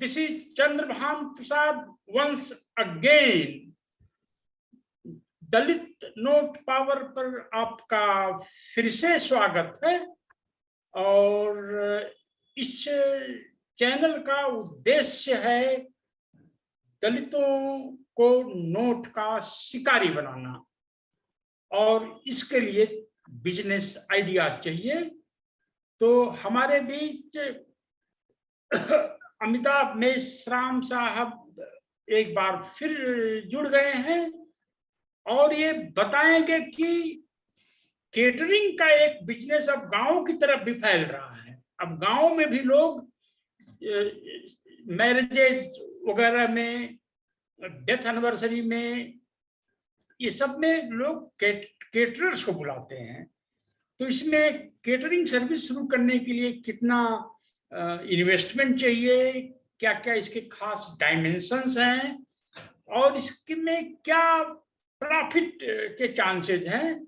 This is Chandrabhan Prasad once again. Dalit note power पर आपका फिर से स्वागत है। और इस चैनल का उद्देश्य है दलितों को नोट का शिकारी बनाना, और इसके लिए बिजनेस आइडिया चाहिए। तो हमारे बीच अमिताभ मेश्राम साहब एक बार फिर जुड़ गए हैं और ये बताएंगे कि केटरिंग का एक बिजनेस अब गांव की तरफ भी फैल रहा है। अब गांव में भी लोग मैरिजेज वगैरह में, डेथ एनिवर्सरी में, ये सब में लोग केटरर्स को बुलाते हैं। तो इसमें केटरिंग सर्विस शुरू करने के लिए कितना इन्वेस्टमेंट चाहिए, क्या क्या इसके खास डायमेंशंस हैं और इसमें क्या प्रॉफिट के चांसेस हैं।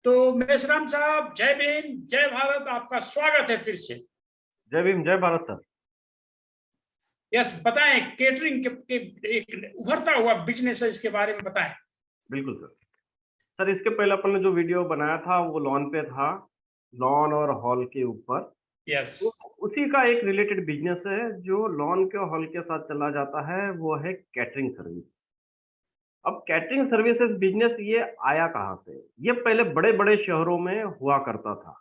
तो मेश्राम साहब, जय भीम, जय भारत, आपका स्वागत है फिर से। जय भीम, जय भारत सर। यस, बताएं केटरिंग के एक उभरता हुआ बिजनेस है, इसके बारे में बताएं। बिल्कुल सर। सर, इसके पहले अपन ने जो वीडियो बनाया था वो लॉन पे था, लॉन और हॉल के ऊपर। यस, तो उसी का एक रिलेटेड बिजनेस है जो लॉन के हॉल के साथ चला जाता है, वो है कैटरिंग सर्विस। अब कैटरिंग सर्विसेज बिजनेस ये आया कहाँ से? ये पहले बड़े बड़े शहरों में हुआ करता था,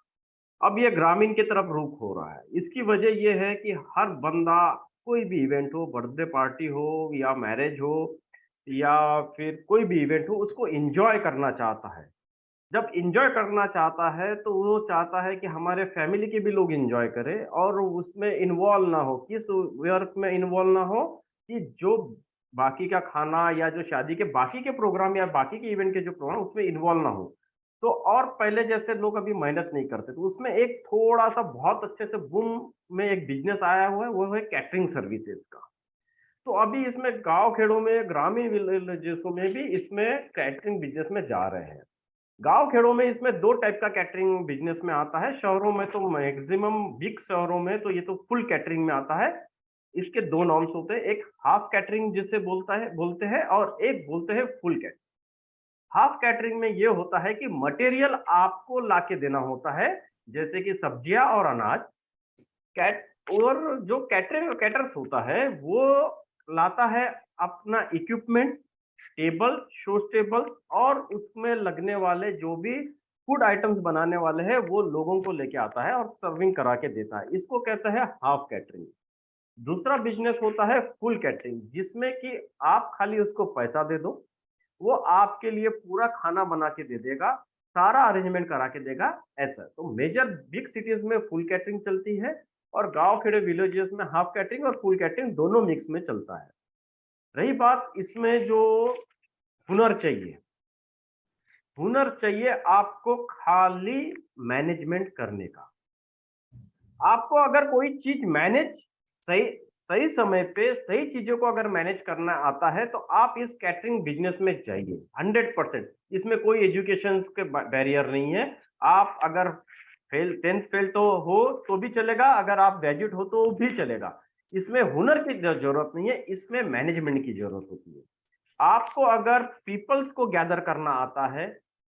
अब ये ग्रामीण की तरफ रुख हो रहा है। इसकी वजह ये है कि हर बंदा, कोई भी इवेंट हो, बर्थडे पार्टी हो या मैरिज हो या फिर कोई भी इवेंट हो, उसको एंजॉय करना चाहता है। जब एंजॉय करना चाहता है तो वो चाहता है कि हमारे फैमिली के भी लोग एंजॉय करें और उसमें इन्वॉल्व ना हो। किस वर्क में इन्वॉल्व ना हो कि जो बाकी का खाना या जो शादी के बाकी के प्रोग्राम या बाकी के इवेंट के जो प्रोग्राम, उसमें इन्वॉल्व ना हो। तो और पहले जैसे लोग अभी मेहनत नहीं करते, तो उसमें एक थोड़ा सा बहुत अच्छे से बूम में एक बिजनेस आया हुआ है, वो है कैटरिंग सर्विसेज का। तो अभी इसमें गांव खेड़ों में, ग्रामीण विलेजेसों में भी इसमें कैटरिंग बिजनेस में जा रहे हैं। गांव खेड़ों में इसमें दो टाइप का कैटरिंग बिजनेस में आता है। शहरों में तो मैक्सिमम बिग शहरों में तो ये तो फुल कैटरिंग में आता है। इसके दो नॉर्म्स होते हैं, एक हाफ कैटरिंग जिसे बोलते हैं और एक बोलते हैं फुल कैटरिंग। हाफ कैटरिंग में ये होता है कि मटेरियल आपको लाके देना होता है, जैसे कि सब्जियां और अनाज। और जो कैटर्स होता है वो लाता है अपना इक्विपमेंट्स, टेबल, शो टेबल और उसमें लगने वाले जो भी फूड आइटम्स बनाने वाले हैं वो लोगों को लेके आता है और सर्विंग करा के देता है। इसको कहते हैं हाफ कैटरिंग। दूसरा बिजनेस होता है फुल कैटरिंग, जिसमें कि आप खाली उसको पैसा दे दो, वो आपके लिए पूरा खाना बना के दे देगा, सारा अरेंजमेंट करा के देगा। ऐसा तो मेजर बिग सिटीज में फुल कैटरिंग चलती है और गांव खेड़े विलेजेस में हाफ कैटरिंग और फुल कैटरिंग दोनों मिक्स में चलता है। रही बात इसमें जो हुनर चाहिए, हुनर चाहिए आपको खाली मैनेजमेंट करने का। आपको अगर कोई चीज मैनेज सही सही समय पे सही चीजों को अगर मैनेज करना आता है तो आप इस कैटरिंग बिजनेस में जाइए 100%। इसमें कोई एजुकेशन के बैरियर नहीं है। आप अगर टेंथ फेल तो हो तो भी चलेगा, अगर आप ग्रेजुएट हो तो भी चलेगा। इसमें हुनर की जरूरत नहीं है, इसमें मैनेजमेंट की जरूरत होती है। आपको अगर पीपल्स को गैदर करना आता है,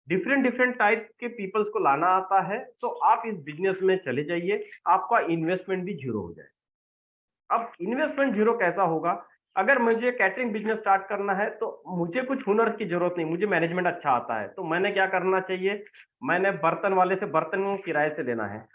डिफरेंट डिफरेंट टाइप के पीपल्स को लाना आता है, तो आप इस बिजनेस में चले जाइए, आपका इन्वेस्टमेंट भी जीरो हो जाए। अब इन्वेस्टमेंट जीरो कैसा होगा? अगर मुझे कैटरिंग बिजनेस स्टार्ट करना है तो मुझे कुछ हुनर की जरूरत नहीं, मुझे मैनेजमेंट अच्छा आता है। तो मैंने क्या करना चाहिए? मैंने बर्तन वाले से बर्तन किराए से लेना है।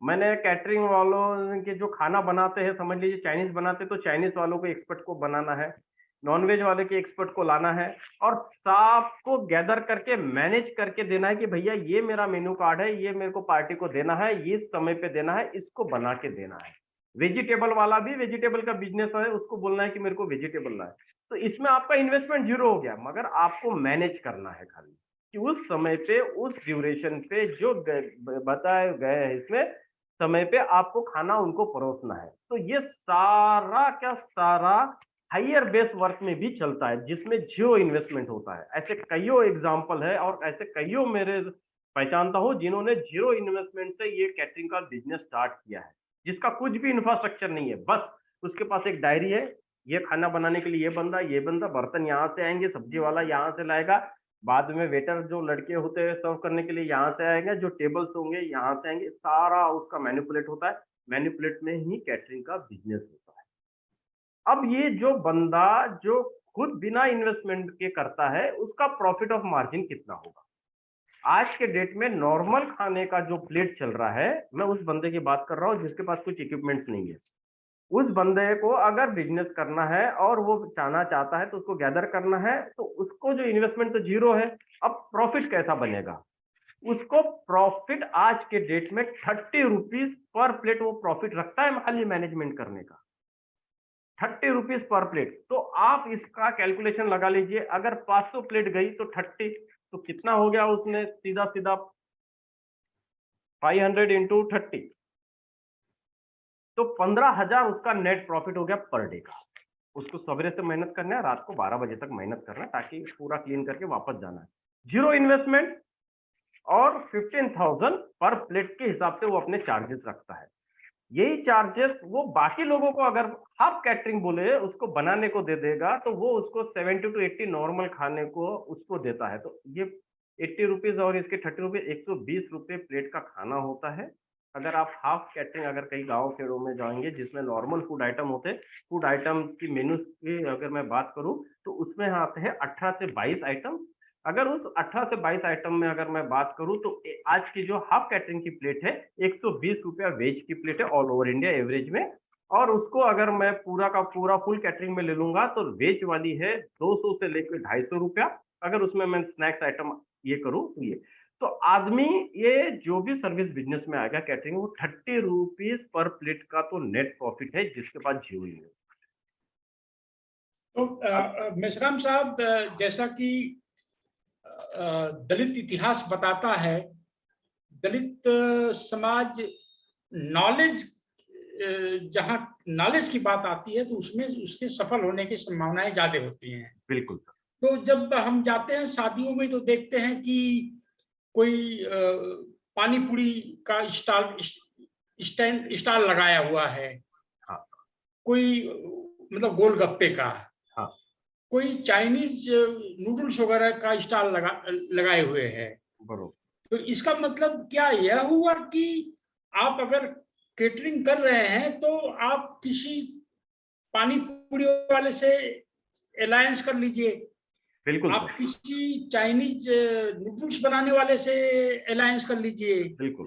मैंने कैटरिंग वालों के जो खाना बनाते हैं, समझ लीजिए चाइनीज बनाते, तो चाइनीज वालों को एक्सपर्ट को बनाना है, नॉनवेज वाले के एक्सपर्ट को लाना है और सबको गैदर करके मैनेज करके देना है कि भैया ये मेरा मेनू कार्ड है, ये मेरे को पार्टी को देना है, ये समय पे देना है, इसको बना के देना है। वेजिटेबल वाला भी, वेजिटेबल का बिजनेस है, उसको बोलना है कि मेरे को वेजिटेबल लाए। तो इसमें आपका इन्वेस्टमेंट जीरो हो गया, मगर आपको मैनेज करना है खाली कि उस समय पे, उस ड्यूरेशन पे जो बताए गए हैं इसमें समय पे आपको खाना उनको परोसना है। तो ये सारा क्या सारा हायर बेस वर्क में भी चलता है, जिसमें जीरो इन्वेस्टमेंट होता है। ऐसे कईयों एग्जांपल है और ऐसे कईयों मेरे पहचानता हूं जिन्होंने जीरो इन्वेस्टमेंट से ये कैटरिंग का बिजनेस स्टार्ट किया है, जिसका कुछ भी इंफ्रास्ट्रक्चर नहीं है, बस उसके पास एक डायरी है, ये खाना बनाने के लिए ये बंदा, बर्तन यहाँ से आएंगे, सब्जी वाला यहाँ से लाएगा, बाद में वेटर जो लड़के होते हैं सर्व करने के लिए यहाँ से आएंगे, जो टेबल्स होंगे यहाँ से आएंगे, सारा उसका मैनिपुलेट होता है। मैनिपुलेट में ही कैटरिंग का बिजनेस होता है। अब ये जो बंदा जो खुद बिना इन्वेस्टमेंट के करता है, उसका प्रॉफिट ऑफ मार्जिन कितना होगा? आज के डेट में नॉर्मल खाने का जो प्लेट चल रहा है, मैं उस बंदे की बात कर रहा हूँ जिसके पास कुछ इक्विपमेंट्स नहीं है। उस बंदे को अगर बिजनेस करना है और वो चाहना चाहता है तो उसको गैदर करना है, तो उसको जो इन्वेस्टमेंट तो जीरो है। अब प्रॉफिट कैसा बनेगा? उसको प्रॉफिट आज के डेट में 30 रुपीज पर प्लेट वो प्रॉफिट रखता है खाली मैनेजमेंट करने का। 30 रुपीज पर प्लेट। तो आप इसका कैलकुलेशन लगा लीजिए, अगर 500 प्लेट गई तो 30, तो कितना हो गया? उसने सीधा सीधा 500 इंटू 30, तो 15,000 उसका नेट प्रॉफिट हो गया पर डे का। उसको सवेरे से मेहनत करना है, रात को 12 बजे तक मेहनत करना है, ताकि पूरा क्लीन करके वापस जाना है। जीरो इन्वेस्टमेंट और 15,000 पर प्लेट के हिसाब से वो अपने चार्जेस रखता है। यही चार्जेस वो बाकी लोगों को अगर हाफ कैटरिंग बोले उसको बनाने को दे देगा, तो वो उसको 70 टू 80 नॉर्मल खाने को उसको देता है। तो ये 80 रुपीज और इसके 30 रुपीज, 120 रुपये प्लेट का खाना होता है। अगर आप हाफ कैटरिंग अगर कहीं गाँव खेड़ों में जाएंगे जिसमें नॉर्मल फूड आइटम होते हैं, फूड आइटम की मेन्यू की अगर मैं बात करूं तो उसमें आते हैं 18 से 22 आइटम। अगर उस 18 से 22 आइटम में अगर मैं बात करूं तो आज की जो हाफ कैटरिंग की प्लेट है 120 रुपया वेज की प्लेट है ऑल ओवर इंडिया एवरेज में। और उसको अगर मैं पूरा का पूरा फुल कैटरिंग में ले लूंगा तो वेज वाली है 200 से लेकर 250 रुपया। अगर उसमें मैं स्नैक्स आइटम ये करूं तो ये, तो आदमी ये जो भी सर्विस बिजनेस में आएगा कैटरिंग, वो 30 रुपीज पर प्लेट का तो नेट प्रॉफिट है जिसके पास जीरो है। तो मेश्राम साहब, जैसा कि दलित इतिहास बताता है, दलित समाज नॉलेज, जहाँ नॉलेज की बात आती है तो उसमें उसके सफल होने की संभावनाएं ज्यादा होती हैं। बिल्कुल। तो जब हम जाते हैं शादियों में तो देखते हैं कि कोई पानी पूरी का स्टॉल लगाया हुआ है। हाँ। कोई मतलब गोलगप्पे का। हाँ। कोई चाइनीज नूडल्स वगैरह का स्टॉल लगाए हुए हैं। बरोबर। तो इसका मतलब क्या यह हुआ कि आप अगर केटरिंग कर रहे हैं तो आप किसी पानी पूरी वाले से अलायंस कर लीजिए, बिल्कुल आप सर। किसी चाइनीज नूडल्स बनाने वाले से अलायंस कर लीजिए, बिल्कुल।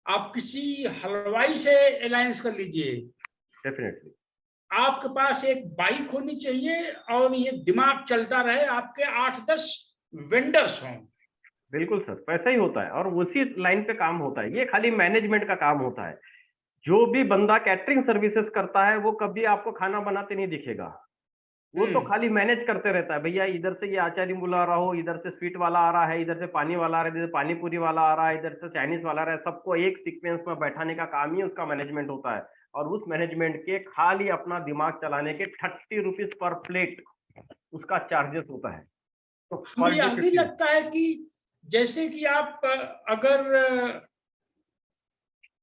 आप किसी हलवाई से अलायंस कर लीजिए। डेफिनेटली। आपके पास एक बाइक होनी चाहिए और ये दिमाग चलता रहे, आपके 8-10 वेंडर्स हों। बिल्कुल सर, वैसा ही होता है और उसी लाइन पे काम होता है। ये खाली मैनेजमेंट का काम होता है। जो भी बंदा कैटरिंग सर्विसेज करता है वो कभी आपको खाना बनाते नहीं दिखेगा। वो तो खाली मैनेज करते रहता है, भैया इधर से ये आचार्य बुला रहा हो, इधर से स्वीट वाला आ रहा है, इधर से पानी वाला आ रहा है, इधर से पानी पूरी वाला आ रहा है, इधर से चाइनीज वाला आ रहा है। सबको एक सीक्वेंस में बैठाने का काम ही उसका मैनेजमेंट होता है। और उस मैनेजमेंट के खाली अपना दिमाग चलाने के 30 रुपीज पर प्लेट उसका चार्जेस होता है। तो पर मुझे डे अभी 50। लगता है कि जैसे कि आप अगर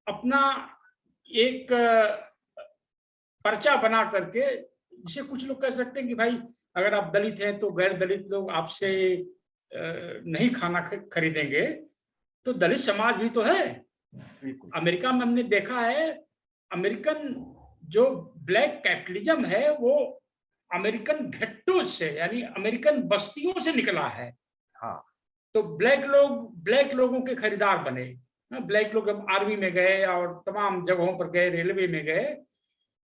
अपना एक पर्चा बना करके, जिसे कुछ लोग कह सकते हैं कि भाई अगर आप दलित हैं तो गैर दलित लोग आपसे नहीं खाना खरीदेंगे, तो दलित समाज भी तो है। अमेरिका में हमने देखा है, अमेरिकन जो ब्लैक कैपिटलिज्म है वो अमेरिकन घेट्टो से, यानी अमेरिकन बस्तियों से निकला है। हाँ। तो ब्लैक लोगों के खरीदार बने। ब्लैक लोग जब आर्मी में गए और तमाम जगहों पर गए, रेलवे में गए,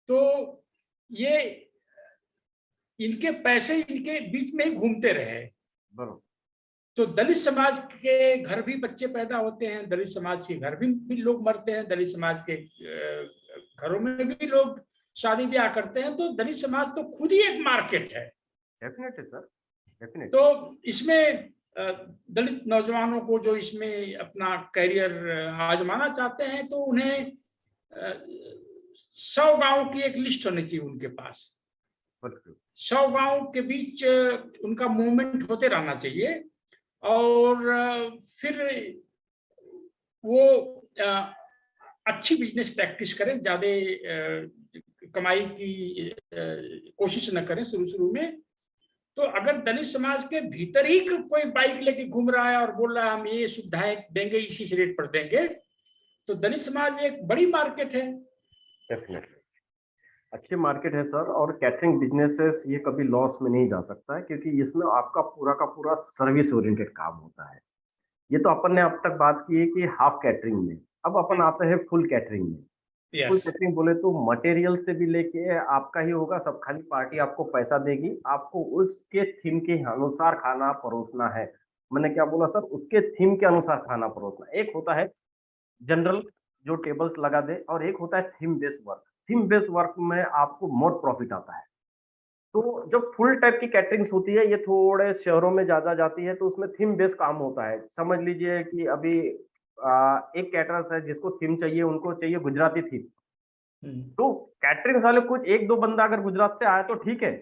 तो ये इनके पैसे इनके बीच में ही घूमते रहे। तो दलित समाज के घर भी बच्चे पैदा होते हैं, दलित समाज के घर भी लोग मरते हैं, दलित समाज के घरों में भी लोग शादी ब्याह करते हैं। तो दलित समाज तो खुद ही एक मार्केट है। Definitely sir, definitely. तो इसमें दलित नौजवानों को जो इसमें अपना करियर आजमाना चाहते हैं, तो उन्हें 100 गांव की एक लिस्ट होनी चाहिए उनके पास। 100 गांव के बीच उनका मूवमेंट होते रहना चाहिए और फिर वो अच्छी बिजनेस प्रैक्टिस करें, ज्यादा कमाई की कोशिश न करें शुरू शुरू में। तो अगर दलित समाज के भीतर ही कोई बाइक लेके घूम रहा है और बोल रहा है हम ये सुविधाएं देंगे, इसी रेट पर देंगे, तो दलित समाज एक बड़ी मार्केट है। डेफिनेटली अच्छी मार्केट है सर। और कैटरिंग बिजनेसेस ये कभी लॉस में नहीं जा सकता है, क्योंकि इसमें आपका पूरा का पूरा सर्विस ओरिएंटेड काम होता है। ये तो अपन ने अब तक बात की है कि हाफ कैटरिंग में, अब अपन आते हैं फुल कैटरिंग में। Full yes. कैटरिंग बोले तो मटेरियल से भी लेके आपका ही होगा सब, खाली पार्टी आपको पैसा देगी, आपको उसके थीम के अनुसार खाना परोसना है। मैंने क्या बोला सर, उसके थीम के अनुसार खाना परोसना। एक होता है जनरल जो टेबल्स लगा दे, और एक होता है theme based work. Theme based work में आपको मोर प्रॉफिट आता है। तो जब फुल टाइप की कैटरिंग्स होती है, ये थोड़े शहरों में ज़्यादा जाती है, तो उसमें थीम बेस्ड काम होता है। समझ लीजिए कि अभी एक कैटरर्स है जिसको थीम चाहिए, उनको चाहिए गुजराती थीम। तो कैटरिंग वाले कुछ 1-2 बंदा अगर गुजरात से आया तो ठीक है,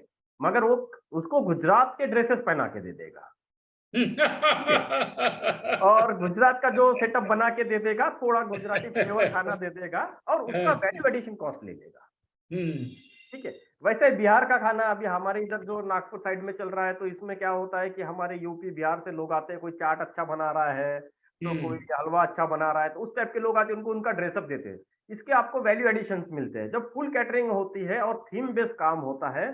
मगर वो उसको गुजरात के ड्रेसेस पहना के दे देगा। ठीक है? और गुजरात का जो सेटअप बना के दे देगा, थोड़ा गुजराती फ्लेवर खाना दे देगा और उसका वैल्यू एडिशन कॉस्ट ले लेगा। ठीक है? वैसे बिहार का खाना अभी हमारे इधर जो नागपुर साइड में चल रहा है, तो इसमें क्या होता है कि हमारे यूपी बिहार से लोग आते हैं, कोई चाट अच्छा बना रहा है, तो कोई हलवा अच्छा बना रहा है, तो उस टाइप के लोग आते हैं, उनको उनका ड्रेसअप देते हैं। इसके आपको वैल्यू एडिशंस मिलते हैं। जब फुल कैटरिंग होती है और थीम बेस्ड काम होता है,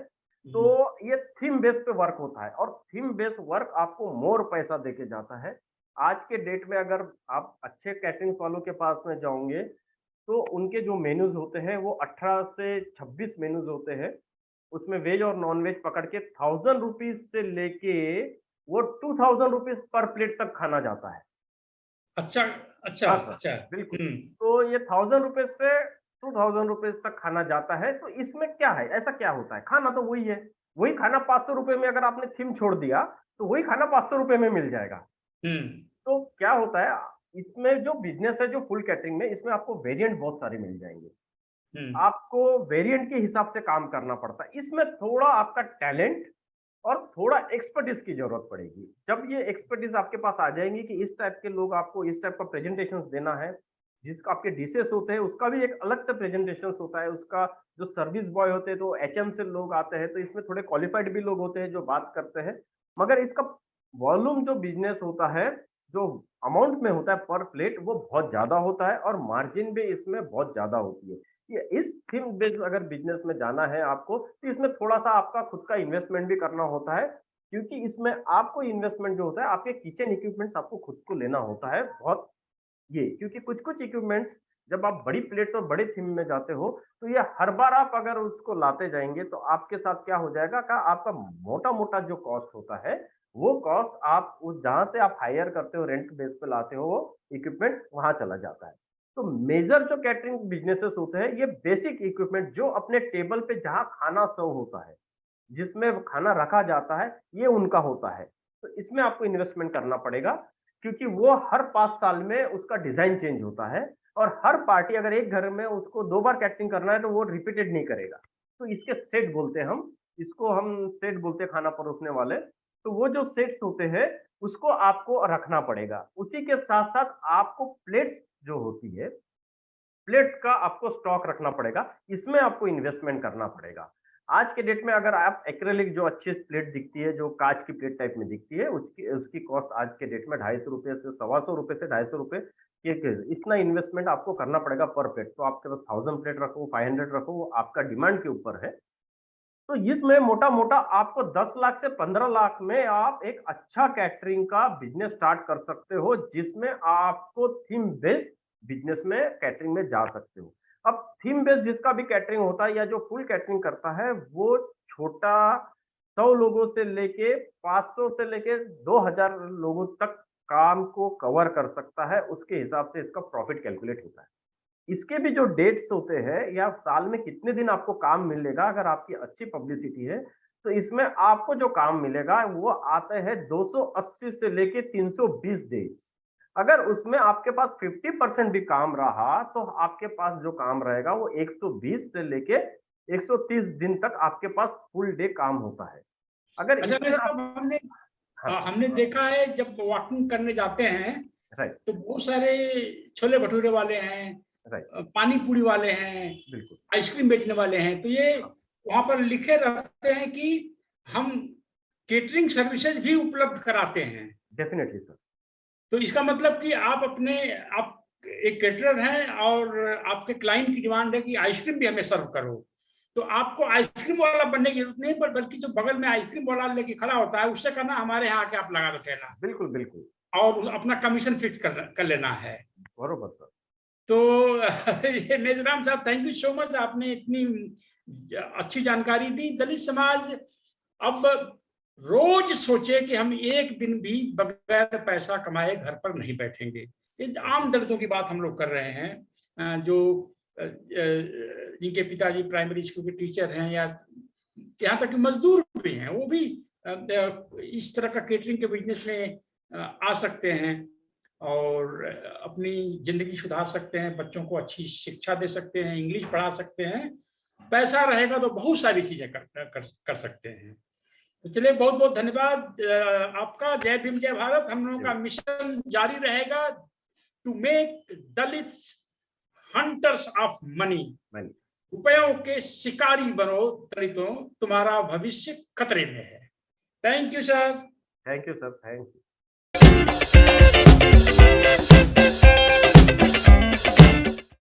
तो ये थीम बेस पे वर्क होता है, और थीम बेस्ड वर्क आपको मोर पैसा देके जाता है। आज के डेट में अगर आप अच्छे कैटरिंग वालों के पास में जाओगे, तो उनके जो मेन्यूज होते हैं वो 18 से 26 मेन्यूज होते हैं। उसमें वेज और नॉन वेज पकड़ के 1000 रुपीज से लेके वो 2000 रुपीज पर प्लेट तक खाना जाता है। अच्छा, अच्छा, हाँ सर, अच्छा। बिल्कुल। तो ये 1000 रुपीज से 2000 रुपीज तक खाना जाता है। तो इसमें क्या है, ऐसा क्या होता है, खाना तो वही है। वही खाना 500 रुपए में अगर आपने थीम छोड़ दिया, तो वही खाना 500 रुपए में मिल जाएगा। तो क्या होता है, इसमें जो बिजनेस है, जो फुल कैटरिंग में, इसमें आपको वेरिएंट बहुत सारे मिल जाएंगे। आपको वेरिएंट के हिसाब से काम करना पड़ता है। इसमें थोड़ा आपका टैलेंट और थोड़ा एक्सपर्टीज की जरूरत पड़ेगी। जब ये एक्सपर्टीज आपके पास आ जाएंगी कि इस टाइप के लोग आपको इस टाइप का प्रेजेंटेशन देना है, जिसका आपके डिशेस होते हैं उसका भी एक अलग से प्रेजेंटेशन होता है, उसका जो सर्विस बॉय होते हैं तो एचएम से लोग आते हैं, तो इसमें थोड़े क्वालिफाइड भी लोग होते हैं जो बात करते हैं। मगर इसका वॉल्यूम जो बिजनेस होता है, जो अमाउंट में होता है पर प्लेट, वो बहुत ज्यादा होता है और मार्जिन भी इसमें बहुत ज्यादा होती है। ये इस थीम बेस्ड अगर बिजनेस में जाना है आपको, तो इसमें थोड़ा-सा आपका खुद का इन्वेस्टमेंट भी करना होता है, क्योंकि इसमें आपको इन्वेस्टमेंट जो होता है, आपके किचन इक्विपमेंट्स आपको खुद को लेना होता है बहुत। ये क्योंकि कुछ-कुछ इक्विपमेंट्स जब आप बड़ी प्लेट्स और बड़े थीम में जाते हो, तो ये हर बार आप अगर उसको लाते जाएँगे, तो आपके साथ क्या हो जाएगा का आपका मोटा-मोटा जो कॉस्ट होता है, वो कॉस्ट आप उस जहाँ से आप हायर करते हो, रेंट बेस पे लाते हो वो इक्विपमेंट, वहाँ चला जाता है। तो मेजर जो कैटरिंग बिज़नेसेस होते हैं, ये बेसिक इक्विपमेंट जो अपने टेबल पे जहाँ खाना सर्व होता है, जिसमें खाना रखा जाता है, ये उनका होता है। तो इसमें आपको इन्वेस्टमेंट करना पड़ेगा, क्योंकि वो हर 5 साल में उसका डिज़ाइन चेंज होता है, और हर पार्टी अगर एक घर में उसको 2 बार कैटरिंग करना है, तो वो रिपीटेड नहीं करेगा। तो इसके सेट बोलते हैं हम, इसको हम सेट बोलते हैं खाना परोसने वाले। तो वो जो सेट्स होते हैं, उसको आपको रखना पड़ेगा। उसी के साथ-साथ आपको प्लेट्स जो होती है, प्लेट्स का आपको स्टॉक रखना पड़ेगा, इसमें आपको इन्वेस्टमेंट करना पड़ेगा। आज के डेट में अगर आप एक्रिलिक जो अच्छी प्लेट दिखती है, जो काँच की प्लेट टाइप में दिखती है, उसकी उसकी कॉस्ट आज के डेट में ₹250 से ₹125 से ₹250 एक इतना इन्वेस्टमेंट आपको करना पड़ेगा पर प्लेट। तो आपके पास 1000 प्लेट रखो, 500 रखो, वो आपका डिमांड के ऊपर है। तो इसमें मोटा-मोटा आपको 10 लाख से 15 लाख में आप एक अच्छा कैटरिंग का बिज़नेस स्टार्ट कर सकते हो, जिसमें आपको थीम बेस्ड बिज़नेस में कैटरिंग में जा सकते हो। अब थीम बेस्ड जिसका भी कैटरिंग होता है या जो फुल कैटरिंग करता है, वो छोटा 100 लोगों से लेके 500 से लेके 2000 लोगों तक काम को कवर कर सकता है, उसके हिसाब से इसका प्रॉफिट कैलकुलेट होता है। इसके भी जो डेट्स होते हैं या साल में कितने दिन आपको काम मिलेगा, अगर आपकी अच्छी पब्लिसिटी है, तो इसमें आपको जो काम मिलेगा वो आते हैं 280 से लेके 320 डेज। अगर उसमें आपके पास 50% भी काम रहा, तो आपके पास जो काम रहेगा वो 120 से लेके 130 दिन तक आपके पास फुल डे काम होता है। अगर अच्छा भाई इसमें साहब, आप हमने हाँ, हमने देखा है जब वॉकिंग करने जाते हैं राइट, तो बहुत सारे छोले भटूरे वाले हैं, राइट, पानी पूरी वाले हैं, बिल्कुल। आइसक्रीम बेचने वाले हैं, तो ये वहाँ पर लिखे रहते हैं कि हम केटरिंग सर्विसेज भी उपलब्ध कराते हैं। Definitely sir. तो इसका मतलब कि आप एक केटरर हैं और आपके क्लाइंट की डिमांड है कि आइसक्रीम भी हमें सर्व करो, तो आपको आइसक्रीम वाला बनने की जरूरत नहीं, पर बल्कि जो बगल में आइसक्रीम वाला लेके खड़ा होता है उससे कहना हमारे यहाँ आके आप लगा दो ठेला, बिल्कुल, बिल्कुल। और अपना कमीशन फिक्स कर लेना है। बरोबर सर। तो ये मेजराम साहब, थैंक यू सो मच, आपने इतनी अच्छी जानकारी दी। दलित समाज अब रोज सोचे कि हम एक दिन भी बगैर पैसा कमाए घर पर नहीं बैठेंगे। ये आम दलितों की बात हम लोग कर रहे हैं, जो जिनके पिताजी प्राइमरी स्कूल के टीचर हैं, या यहाँ तक कि मजदूर भी हैं, वो भी इस तरह का केटरिंग के बिजनेस में आ सकते हैं और अपनी जिंदगी सुधार सकते हैं, बच्चों को अच्छी शिक्षा दे सकते हैं, इंग्लिश पढ़ा सकते हैं। पैसा रहेगा तो बहुत सारी चीजें कर सकते हैं। तो चलिए, बहुत बहुत धन्यवाद आपका। जय भीम, जय भारत। हम लोगों का मिशन जारी रहेगा to make Dalits hunters of money. रुपयों के शिकारी बनो दलितों, तुम्हारा भविष्य खतरे में है। Thank you sir. Thank you sir, thank you.